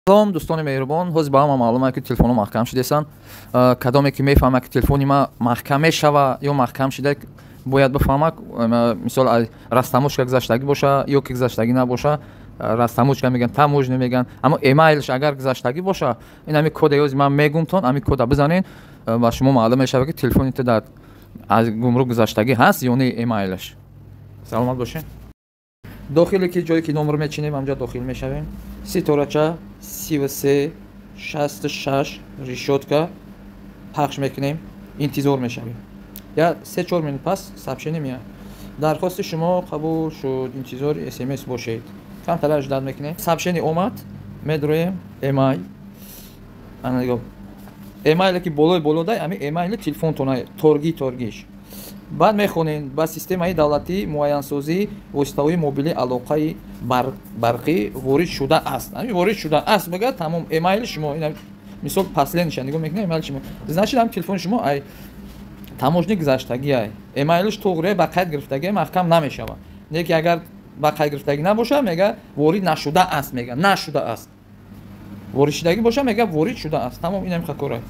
салом дӯстони меҳрубон, ҳозир ба ҳама маълум аст ки телефонҳо маҳкам шудааст. Кадоме ки мефаҳмад ки телефони ман маҳкам мешава ё маҳкам шуда, бояд бифаҳмад, мисол растаможка гузаштагӣ боша ё ки гузаштагӣ набоша. Растаможка мегӯянд, таможня мегӯянд, аммо эмайлш агар гузаштагӣ боша, ин ҳамин кода ҳозир ман мегӯмтон, ҳамин кода бизанед, ба шумо маълум мешавад ки телефоните дар аз гумрук гузаштагӣ ҳаст ё не эмайлш. Саломат бошед. Дохиле ки ҷое ки номер мечинем, ҳамҷо дохил мешавем. Ситорача 33 66 решётка пахш мекунем, интизор мешавем. Я 3-4 минут пас сообщение меяд. Дархости шумо қабул шуд, интизори SMS бошед. Камтар ждат мекунем. Сообщение омад, медроем эмайл. Ана нигоҳ. Эмайле ки болодай, ами эмайли телефонтона торгиш. Баъд мехонем ба системаи давлатии муайянсозии воситаҳои мобилии алоқаи барқӣ ворид шуда аст. Ами ворид шуда аст бага тамом эмайли шумо, ин мисол паслениша нигоҳ мекунем, эмайли шумо. Значит ҳам телефони шумо ай таможни гузаштагӣ ай. Эмайлиш тоғри ба қайд гирифтагӣ маҳкам намешава. Неки агар ба қайд гирифтагӣ набоша, мега ворид нашуда аст, мега нашуда аст. Ворид шудагӣ боша, мега ворид шуда аст. Тамом ин ҳам хакора.